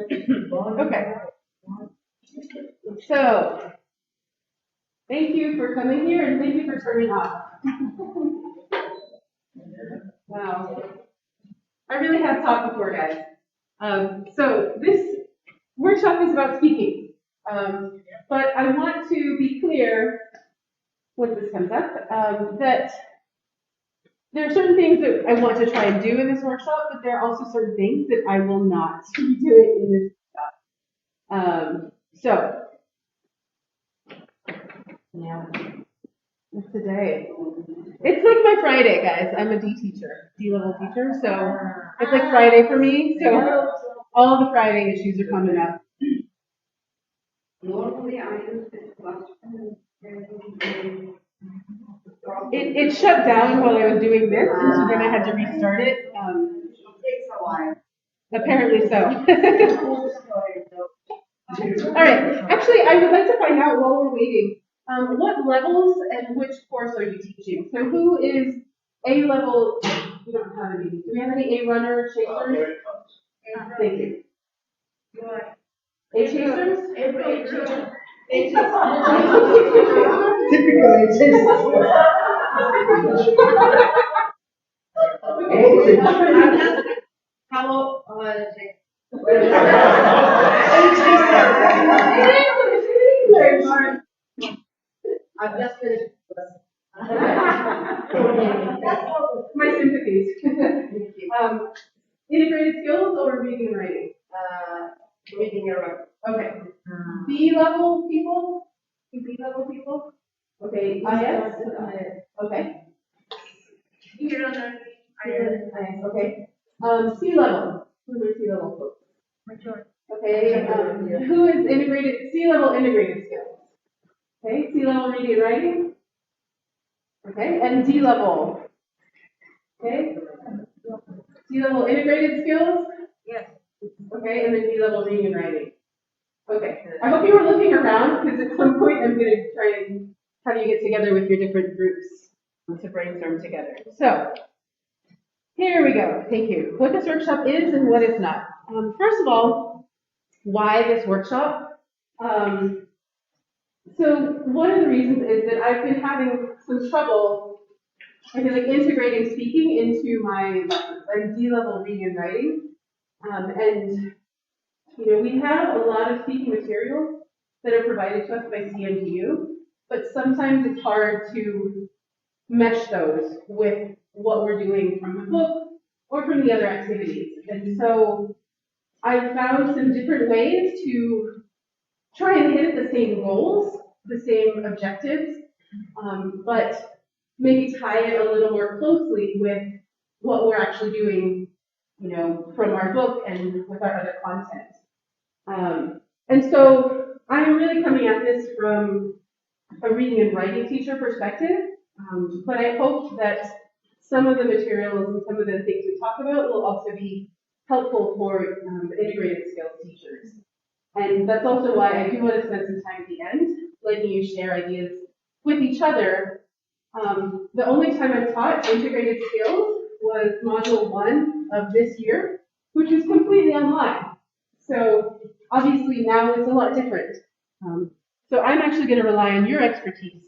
Okay. So, thank you for coming here and thank you for turning off. Wow. I really have talked before, guys. So this workshop is about speaking. But I want to be clear, once this comes up, that there are certain things that I want to try and do in this workshop, but there are also certain things that I will not be doing in this workshop. So, yeah, what's today? It's like my Friday, guys. I'm a D teacher, D-level teacher, so it's like Friday for me, so all the Friday issues are coming up. Normally I use this classroom. It shut down while I was doing this, and so then I had to restart it. It takes a while. Apparently so. All right. Actually, I would like to find out while we're waiting, what levels and which course are you teaching? So who is A level? We don't have any. Do we have any A runner chasers? Thank you. A chasers? Typical ages. How I've just finished. My sympathies. Integrated skills or reading and writing? Reading and writing. Okay. B level people? B level people? Okay. IS? Okay. IS. Okay. C level. Who are C level folks? Okay. Who is integrated? C level integrated skills. Okay. C level reading and writing. Okay. And D level. Okay. D level integrated skills. Yes. Okay. And then D level reading and writing. Okay. I hope you were looking around because at some point I'm going to try and have you get together with your different groups to brainstorm together. So here we go. Thank you. What this workshop is and what it's not. First of all, why this workshop? So one of the reasons is that I've been having some trouble, I feel like, integrating speaking into my lessons. I'm D-level reading and writing, and you know, we have a lot of speaking materials that are provided to us by CMTU, but sometimes it's hard to mesh those with what we're doing from the book or from the other activities. And so I've found some different ways to try and hit the same goals, the same objectives, but maybe tie it a little more closely with what we're actually doing, you know, from our book and with our other content. And so I'm really coming at this from a reading and writing teacher perspective, but I hope that some of the materials and some of the things we talk about will also be helpful for integrated skills teachers. And that's also why I do want to spend some time at the end letting you share ideas with each other. The only time I've taught integrated skills was Module 1 of this year, which was completely online. So obviously now it's a lot different. So I'm actually going to rely on your expertise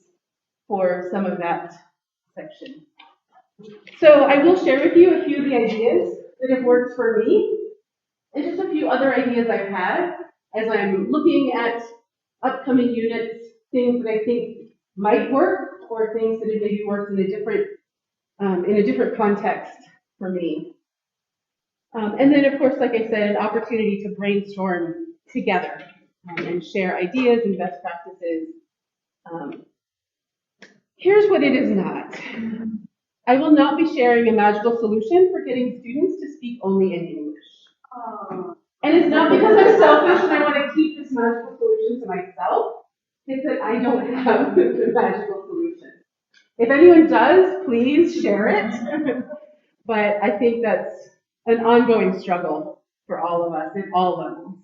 for some of that section. So I will share with you a few of the ideas that have worked for me, and just a few other ideas I've had as I'm looking at upcoming units, things that I think might work, or things that have maybe worked in a different context for me. And then, of course, like I said, an opportunity to brainstorm together and share ideas and best practices. Here's what it is not. I will not be sharing a magical solution for getting students to speak only in English. And it's not because I'm selfish and I want to keep this magical solution to myself. It's that I don't have the magical solution. If anyone does, please share it. But I think that's an ongoing struggle for all of us at all levels.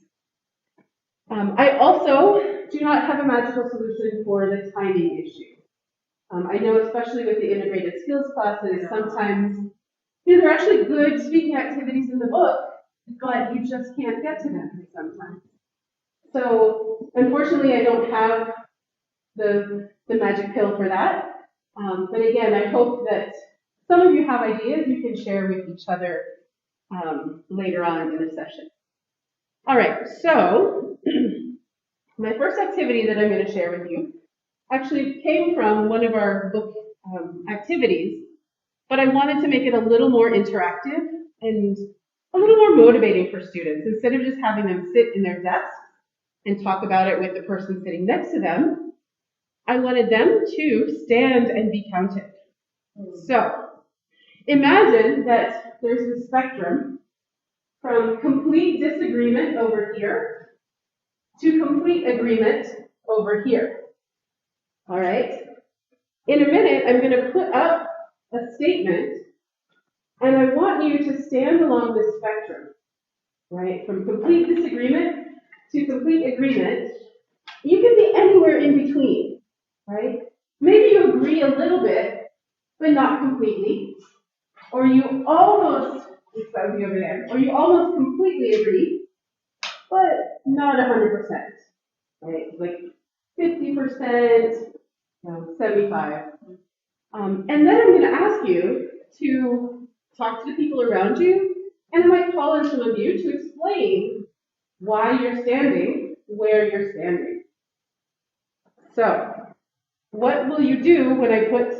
I also do not have a magical solution for the timing issue. I know, especially with the integrated skills classes, sometimes there are actually good speaking activities in the book, but you just can't get to them for some So unfortunately, I don't have the magic pill for that. But again, I hope that some of you have ideas you can share with each other later on in the session. All right, so my first activity that I'm going to share with you actually came from one of our book activities, but I wanted to make it a little more interactive and a little more motivating for students. Instead of just having them sit in their desks and talk about it with the person sitting next to them, I wanted them to stand and be counted. So imagine that there's a spectrum from complete disagreement over here to complete agreement over here. All right? In a minute, I'm going to put up a statement, and I want you to stand along this spectrum, right? From complete disagreement to complete agreement. You can be anywhere in between, right? Maybe you agree a little bit, but not completely. Or you almost, that would be over there, or you almost completely agree, but not 100%, right? Like 50%, 75. And then I'm going to ask you to talk to the people around you, and I might call on some of you to explain why you're standing where you're standing. So, what will you do when I put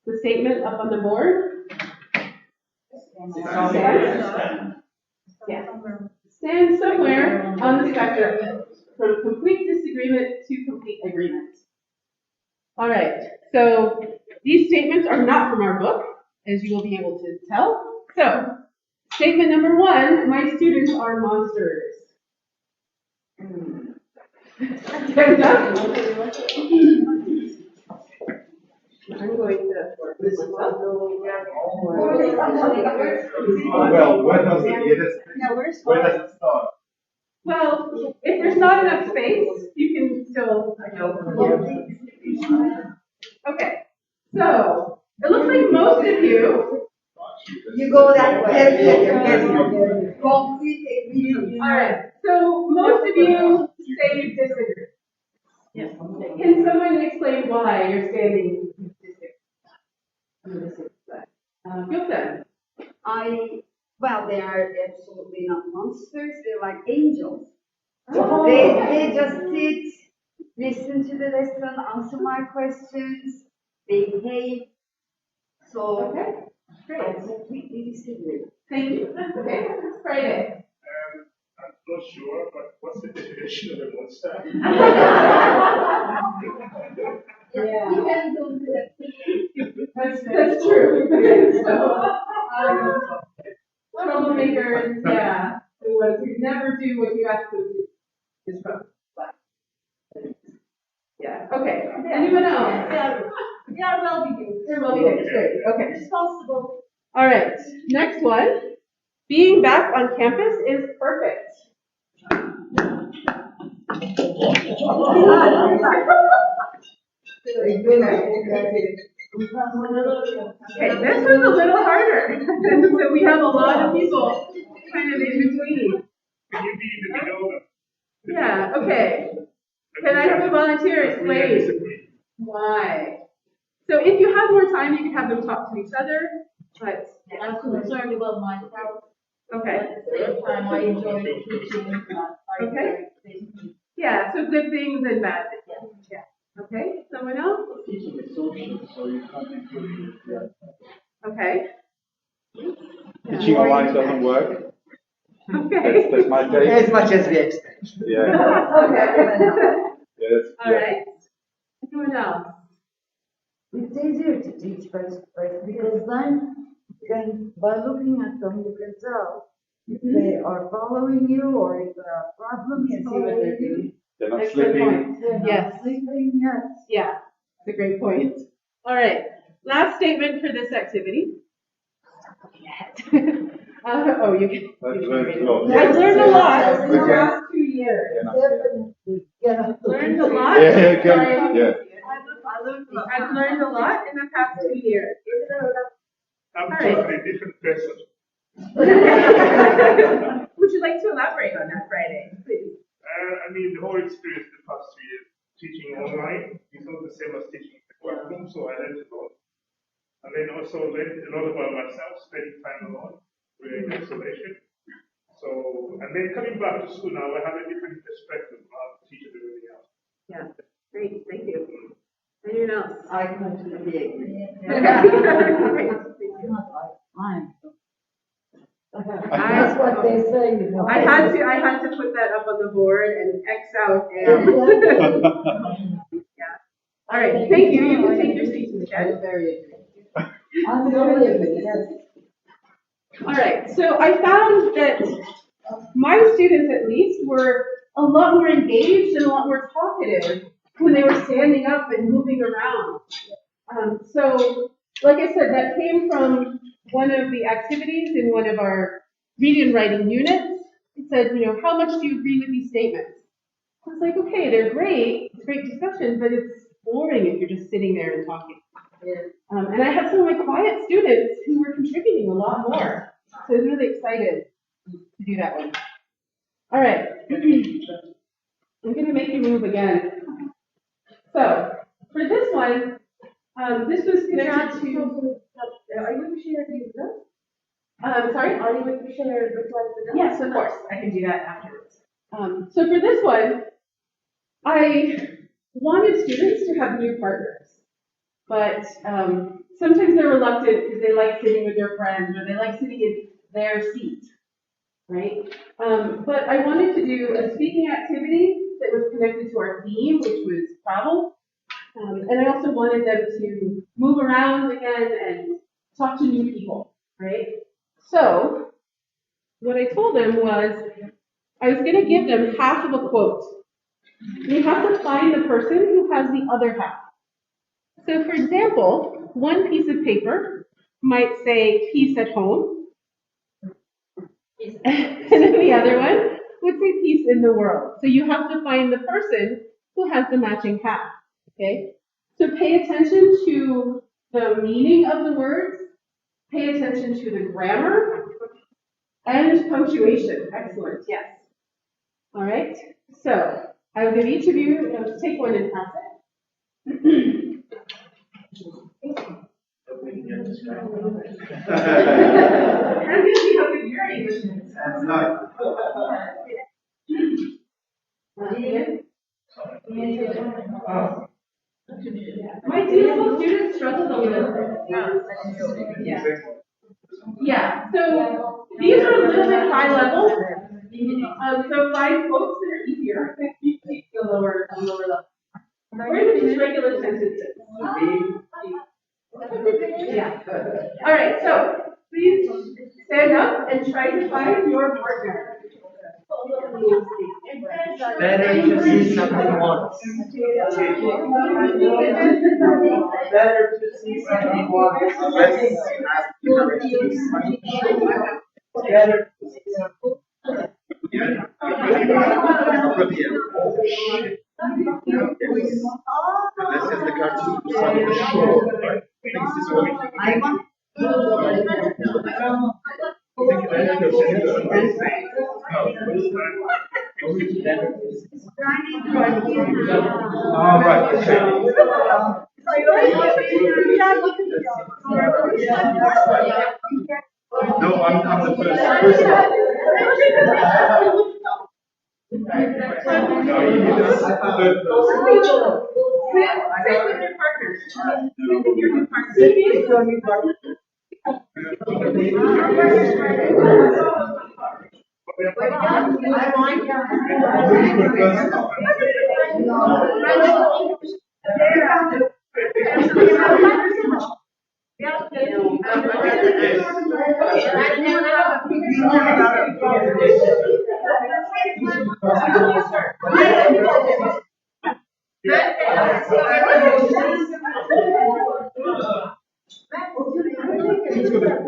the statement up on the board? Stand. Yeah. Stand somewhere on the spectrum from complete disagreement to complete agreement. All right. So these statements are not from our book, as you will be able to tell. So, statement number 1, my students are monsters. Good enough? I'm going to work this one up. Well, where does it start? Well, if there's not enough space, you can still. Okay, so it looks like most of you. You go that way. Complete agreement. All right, so most of you say you disagree. Yes. Can someone explain why you're standing disagree? Gupta. Well, they are absolutely not monsters. They're like angels. Oh. They just sit, listen to the lesson, answer my questions, they behave. So, Okay, great. I completely disagree. Thank you. Okay, Friday. I'm not sure, but what's the definition of a monster? Yeah. That's true. So, troublemakers, yeah. The ones who never do what you ask them to do is trouble. Yeah, okay. Anyone else? Yeah, well behaved. They're well behaved, great, okay. Responsible. All right, next one. Being back on campus is perfect. Okay, this was a little harder. So we have a lot of people kind of in between. Can you be in the middle? Yeah, okay. Can I have a volunteer explain why? So if you have more time, you can have them talk to each other, but. I'm concerned about myself. Okay. At the same time, I enjoy teaching. Okay. Yeah, so good things and bad things. Yeah. Okay, someone else? Teaching is social, so you can't include it. Okay. Teaching online doesn't work. Okay. That's my take. As much as we expect. Yeah. Okay. Yes. All right. Anyone else? It's easier to teach face to face because then by looking at them, you can tell if they are following you or if there are problems. You can see what they're doing. They're not Excellent sleeping. point. They're not Yes. sleeping, yes. Yeah, that's a great point. All right. Last statement for this activity. Oh, you can. I've learned a lot. I've learned a lot in the Okay. last 2 years. Definitely. Yeah. Learned a lot. Yeah, yeah, good. Sorry. Yeah. I've learned a lot in the past 2 years. I'm All right. totally different person. Would you like to elaborate on that, Friday, please? I I mean, the whole experience the past 3 years teaching online is not the same as teaching in the classroom, so I learned a lot. And then also learned a lot about myself, spending time alone, really in isolation. So, and then coming back to school now, I have a different perspective of teaching everything else. Yeah, great, thank you. Anyone else? I completely agree. That's what they say, you know. I had to put that up on the board and X out and. Yeah. All right, thank you. You can take your seats in the I'm chat. very agree. I'm very agree, yes. All right, so I found that my students at least were a lot more engaged and a lot more talkative when they were standing up and moving around. So, like I said, that came from one of the activities in one of our reading and writing units. It said, how much do you agree with these statements? I was like, okay, they're great, it's great discussion, but it's boring if you're just sitting there and talking. And I had some of my quiet students who were contributing a lot more. So I was really excited to do that one. All right. I'm going to make you move again. So, for this one, this was connected to... Are you able to share these notes? Sorry? Are you able to share the slides? Yes, of course. I can do that afterwards. So for this one, I wanted students to have new partners. But sometimes they're reluctant because they like sitting with their friends or they like sitting in their seat, right? But I wanted to do a speaking activity that was connected to our theme, which was travel. And I also wanted them to move around again and talk to new people, right? So what I told them was I was going to give them half of a quote. You have to find the person who has the other half. So for example, one piece of paper might say peace at home, and then the other one would say peace in the world. So you have to find the person who has the matching half, okay? So pay attention to the meaning of the words, pay attention to the grammar, and punctuation. Excellent, yes. All right, so I will give each of you, let's take one and pass it. I'm going to see how good your English is. That's not. My D-level students struggled a little bit. Yeah. Yeah, so these are a little bit high level. So find quotes that are easier. The lower level. We're going to just regular sentences. Yeah. All right, so please stand up and try to find your partner. Better to see something once. Better to see something once. Better to see something. This is the cartoon on the shore, right? This is what we I want. All right, okay. No, I'm the first. No, you need to third person. Sit with your partners. Sit with your new partners.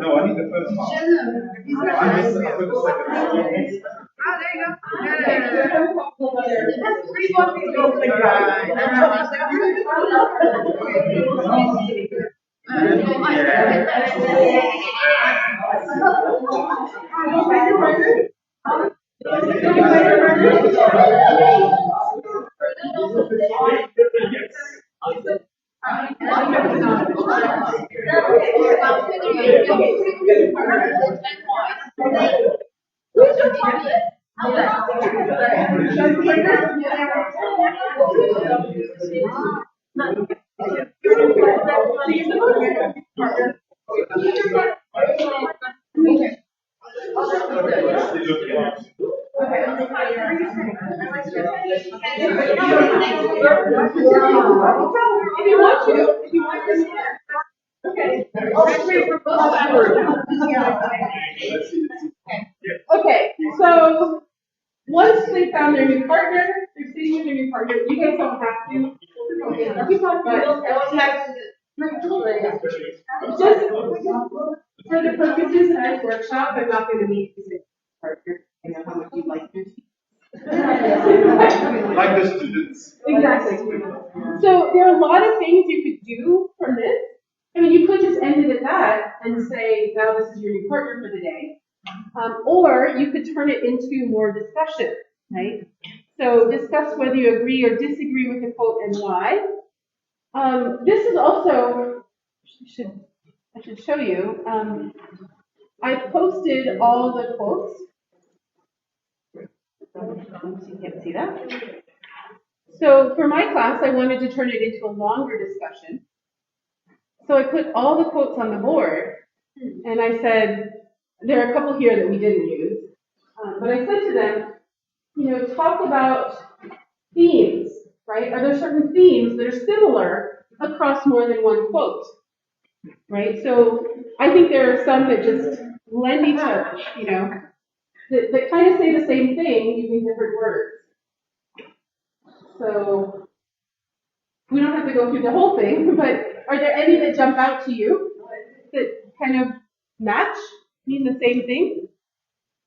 No, I need the first one. I missed it for the second one. Who's your partner? If you want to. Okay. Okay, so once they found their new partner, they're sitting with their new partner, you guys don't have to. Just for the purposes of this workshop, I'm not going to meet the same partner. I know how much you like your Like the students. Exactly. So there are a lot of things you could do from this. I mean, you could just end it at that and say, now this is your new partner for the day. Or you could turn it into more discussion, right? So discuss whether you agree or disagree with the quote and why. This is also, I should show you. I posted all the quotes. You can't see that. So for my class, I wanted to turn it into a longer discussion. So I put all the quotes on the board, and I said, there are a couple here that we didn't use, but I said to them, talk about themes, right? Are there certain themes that are similar across more than one quote, right? So I think there are some that just blend each other, that kind of say the same thing using different words. So we don't have to go through the whole thing, but are there any that jump out to you that kind of match, mean the same thing?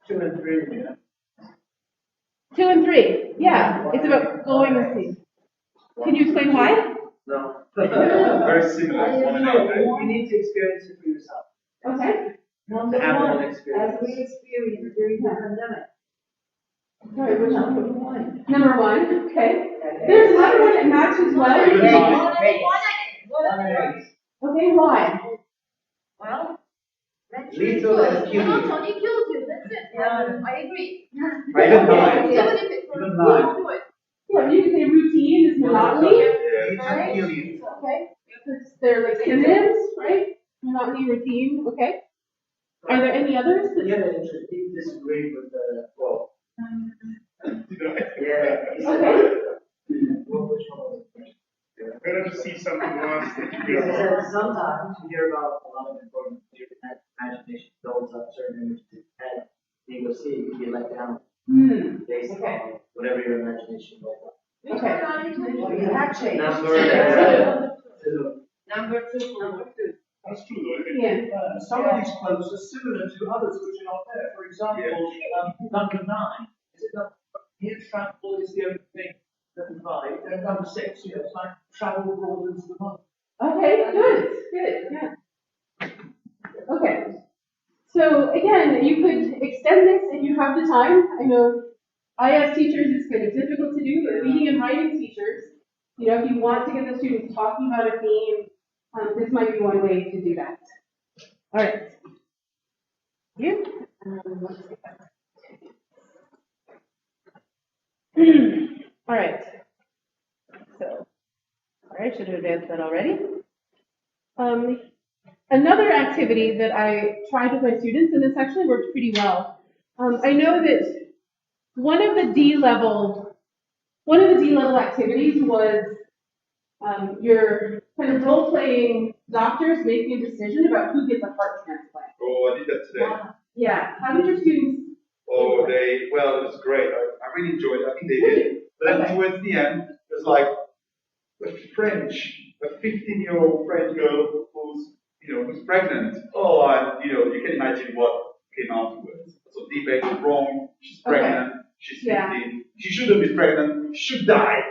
2 and 3, yeah. 2 and 3, yeah. It's about going with things. Can you explain why? No. Very similar. One another. You need to experience it for yourself. Okay. Number Have one, one as experience. we experienced during the pandemic. Sorry, which Number one? one. Number 1, okay. There's another one that matches well. Okay, why? Well, that's Little and cute. Tony kills you, that's it. I agree. I don't know. Even if it's for Even a mine. do it. Yeah, you can say routine is monotony. Yeah. Right? Okay. They're like synonyms, right? Monotony, routine, okay. Are there any others? Yeah, he disagreed with the quote. Yeah. He said, Okay. which one was it? Better to see something once than to He hear about. said, sometimes you hear about a lot of important your imagination builds up certain images in your head. You go see it, you get let down based Okay. on whatever your imagination built up. Okay. Well, you have changed. Number two. Number 2. That's true, though, isn't it? Yeah. Some of these quotes are similar to others which are not there. For example, number 9. Is it number? Here, travel is the only thing that we buy. And number 6, it's like travel broadens the mind. Okay, good, yeah. Okay. So again, you could extend this if you have the time. I know IS teachers it's kind of difficult to do, but reading and writing teachers, if you want to get the students talking about a theme, this might be one way to do that. All right. You? Let's get back. All right. So, all right, should have advanced that already. Another activity that I tried with my students, and this actually worked pretty well. I know that one of the D level activities was your kind of role-playing doctors making a decision about who gets a heart transplant. Oh, I did that today. Yeah. How did your students? Oh, it was great. I really enjoyed it. I think they did. But then towards the end, it was like a 15-year-old French girl who's pregnant. Oh, and you can imagine what came afterwards. So debate is wrong. She's pregnant. She's 15. Yeah. She shouldn't be pregnant. She should die.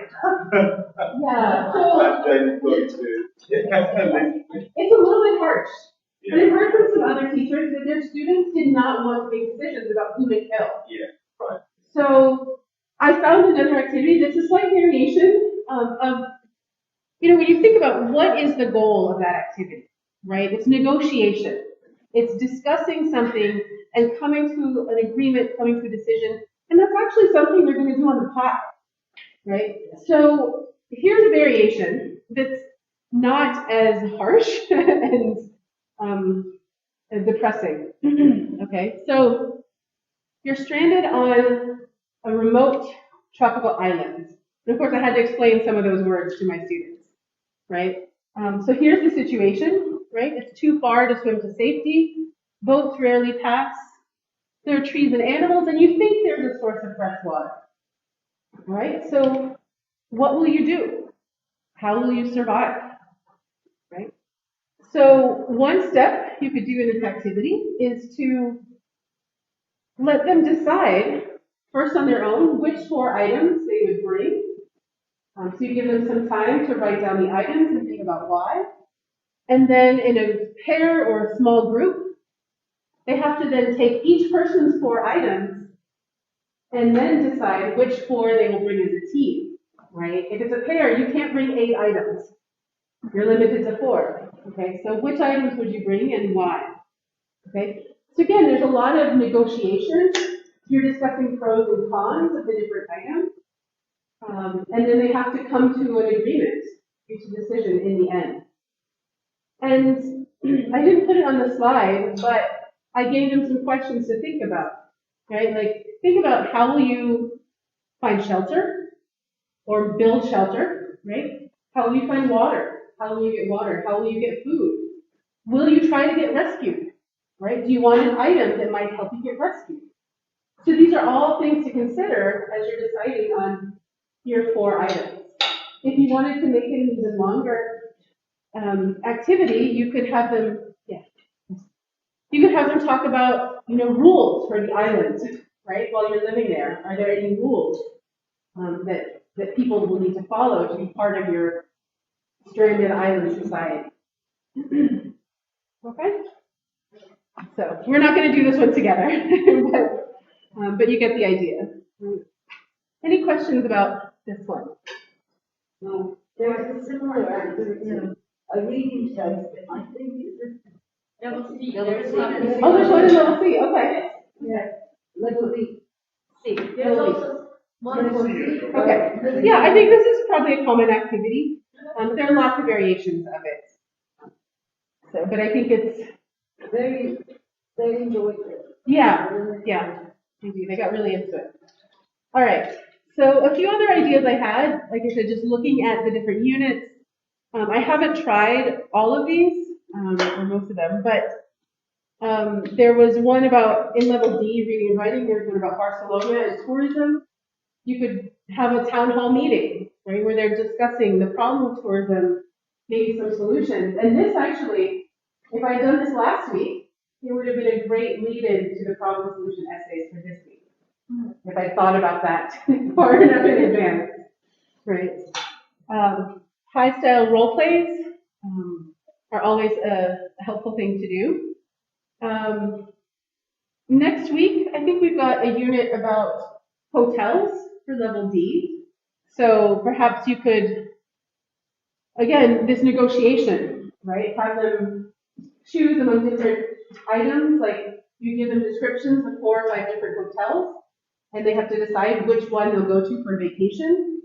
Yeah. So And then going to it's a little bit harsh. Yeah. And I've heard from some other teachers that their students did not want to make decisions about who to kill. Yeah, right. So I found another activity that's a slight variation of when you think about what is the goal of that activity, right? It's negotiation. It's discussing something and coming to an agreement, coming to a decision, and that's actually something they're going to do on the pod, right? So here's a variation that's not as harsh and depressing. Okay, so you're stranded on a remote tropical island. And of course, I had to explain some of those words to my students, right? So here's the situation, right? It's too far to swim to safety. Boats rarely pass. There are trees and animals, and you think there's a source of fresh water, right? So what will you do? How will you survive, right? So one step you could do in this activity is to let them decide first on their own which 4 items they would bring. So you give them some time to write down the items and think about why. And then in a pair or a small group, they have to then take each person's 4 items and then decide which 4 they will bring as a team, right? If it's a pair, you can't bring 8 items. You're limited to 4, okay? So which items would you bring and why, okay? So again, there's a lot of negotiation. You're discussing pros and cons of the different items. And then they have to come to an agreement, reach a decision in the end. And I didn't put it on the slide, but I gave them some questions to think about, right? Like, think about how will you find shelter or build shelter, right? How will you find water? How will you get water? How will you get food? Will you try to get rescued, right? Do you want an item that might help you get rescued? So these are all things to consider as you're deciding on your 4 items. If you wanted to make it an even longer activity, you could have them, you could have them talk about, rules for the island, right? While you're living there, are there any rules that people will need to follow to be part of your stranded island society? Okay. So we're not going to do this one together, but you get the idea. Any questions about this one? No, there's a similar activity, a reading test, I think it's Level C. There's Oh, there's one in level C. Okay. yeah, level B. C. There's also one Level for C. C. Okay. Yeah, I think this is probably a common activity. There are lots of variations of it. So, but I think it's Very, they enjoyed it. yeah. They got really into it. All right. So a few other ideas I had, like I said, just looking at the different units. I haven't tried all of these, or most of them, but there was one about, in level D, reading and writing, there's one about Barcelona and tourism. You could have a town hall meeting, right, where they're discussing the problem of tourism, maybe some solutions. And this actually, if I had done this last week, it would have been a great lead-in to the problem solution essays for this week. If I thought about that far enough in advance, right? High style role plays are always a helpful thing to do. Next week, I think we've got a unit about hotels for level D. So perhaps you could, again, this negotiation, right? Have them choose among different items, like you give them descriptions of 4 or 5 different hotels, and they have to decide which one they'll go to for vacation.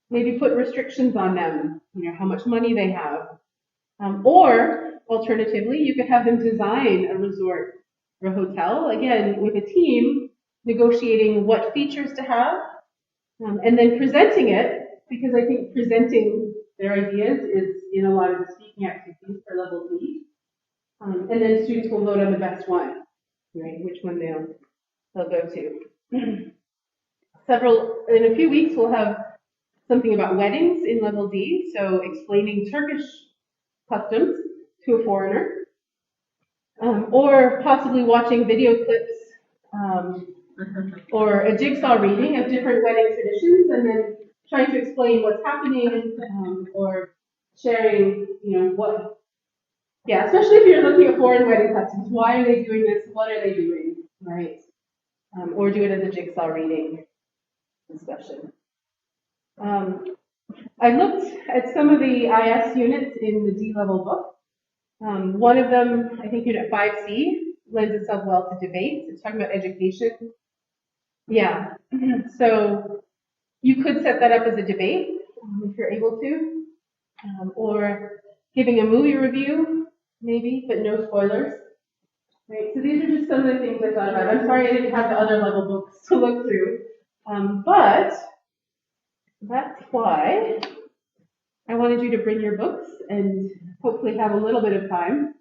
Maybe put restrictions on them, how much money they have. Or, alternatively, you could have them design a resort or a hotel, again, with a team, negotiating what features to have, and then presenting it, because I think presenting their ideas is in a lot of the speaking activities for level D. And then students will vote on the best one, right, which one they'll go to. In a few weeks, we'll have something about weddings in level D, so explaining Turkish customs to a foreigner, or possibly watching video clips or a jigsaw reading of different wedding traditions, and then trying to explain what's happening, or sharing, especially if you're looking at foreign wedding customs. Why are they doing this? What are they doing? Right? Or do it as a jigsaw reading discussion. I looked at some of the IS units in the D-level book. One of them, I think Unit 5C, lends itself well to debate. It's talking about education. Yeah, so you could set that up as a debate if you're able to, or giving a movie review, maybe, but no spoilers. Right, so these are just some of the things I thought about. I'm sorry I didn't have the other level books to look through, but that's why I wanted you to bring your books and hopefully have a little bit of time.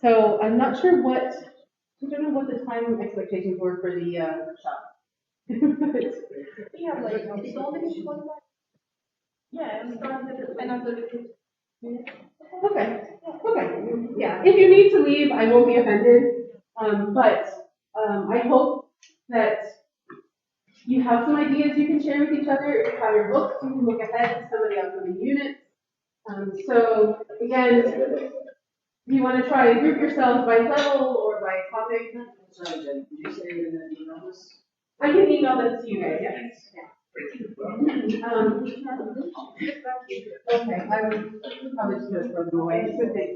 So I'm not sure I don't know what the time expectations were for the workshop. We have like, it's only 1 Yeah, it starts at 10 after the kids. Okay, yeah, if you need to leave, I won't be offended, but I hope that you have some ideas you can share with each other. If you have your books, you can look ahead to some of the upcoming units. So again, if you want to try and group yourselves by level or by topic. Sorry, Jen, did you say you're gonna email this? I can email this to you guys, yes. Okay, I would probably just gonna throw them away. It's a big.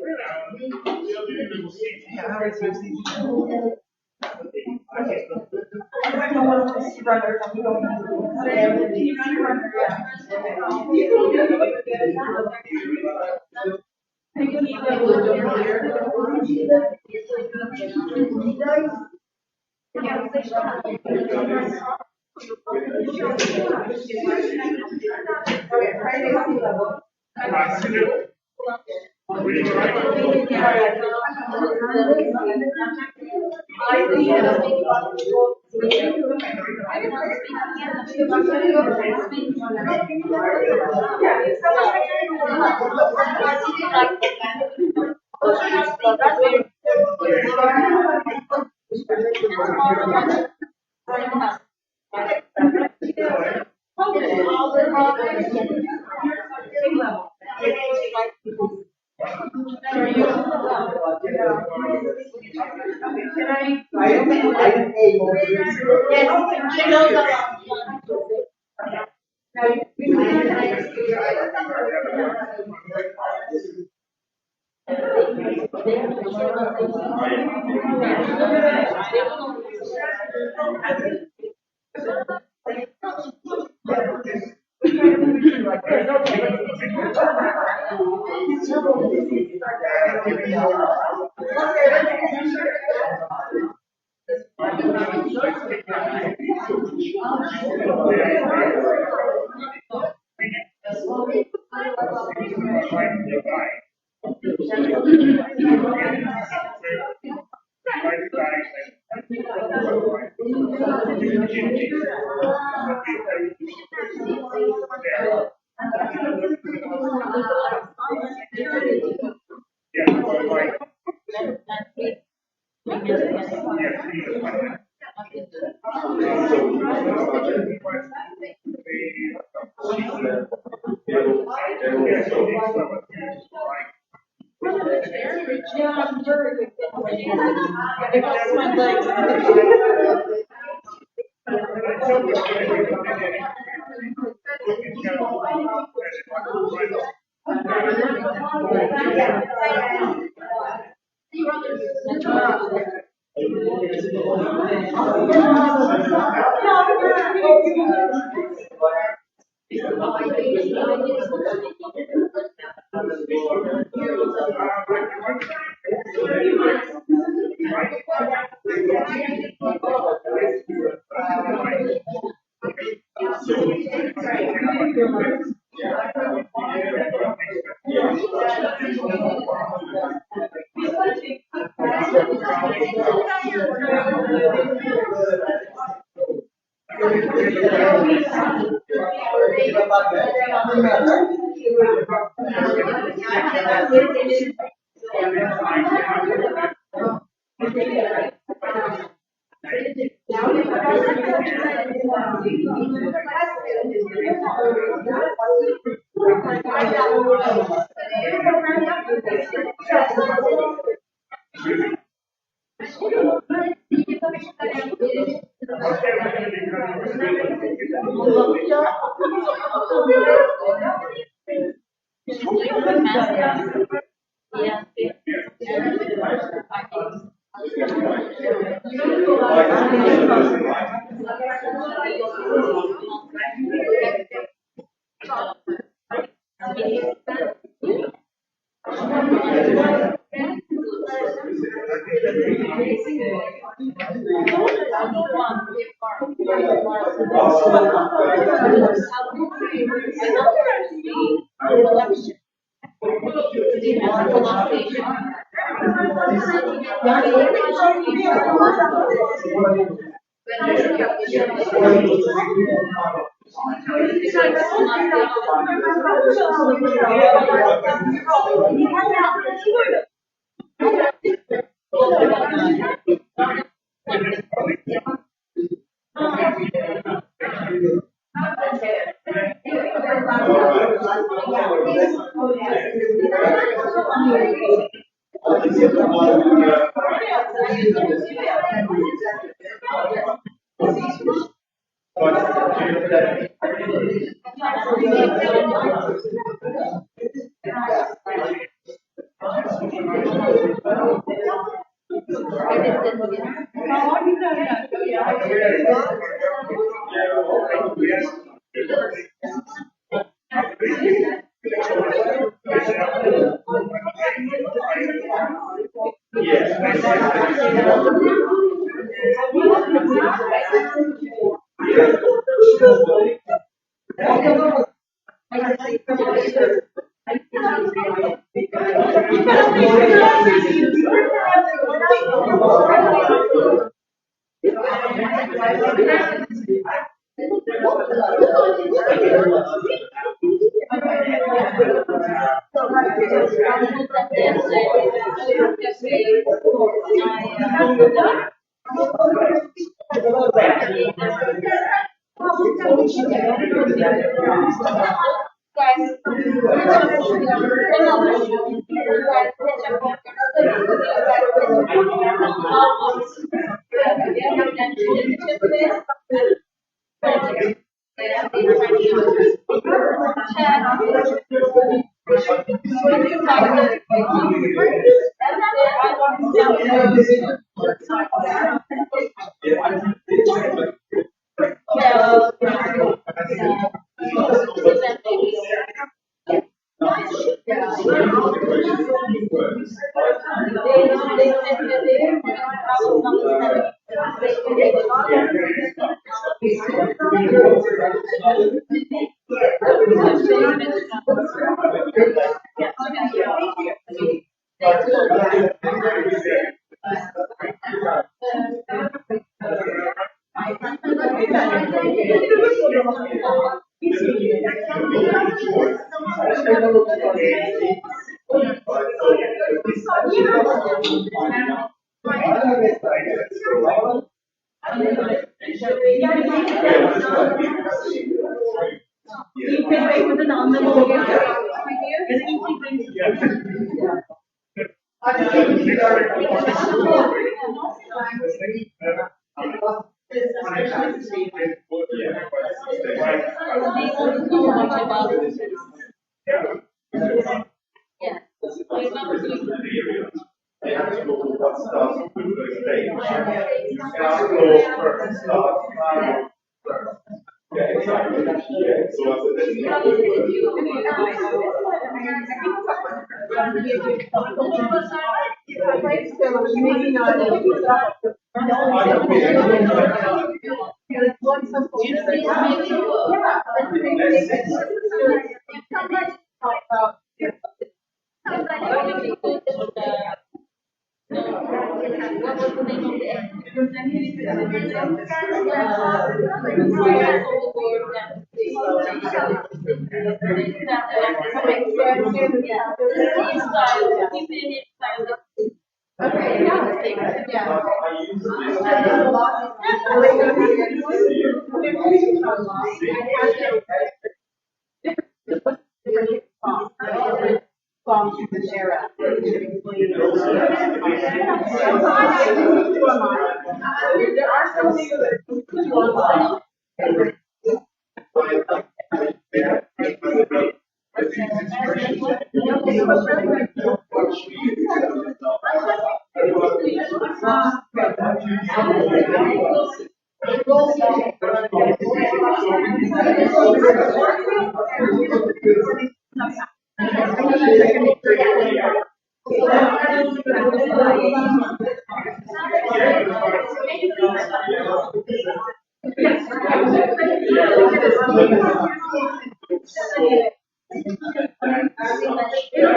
It'll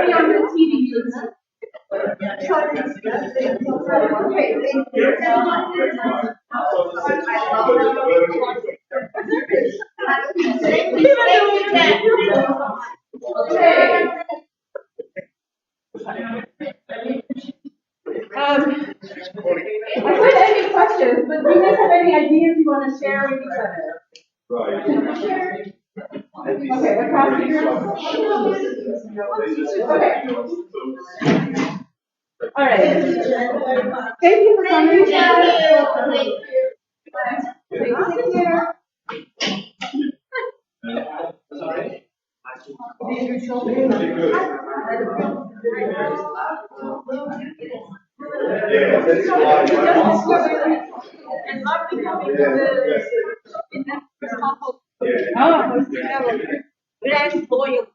be on the TV. I would any questions, but do you guys have any ideas you want to share with each other? Right. Okay, across the group. Okay. All right. Thank you for coming. Yeah, that's why. And not becoming Yeah. Brand loyal.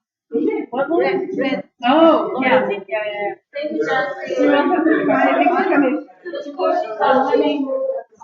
What Brand. Oh, yeah. Thank you, Jasmine. You're welcome. Thanks for coming. Let me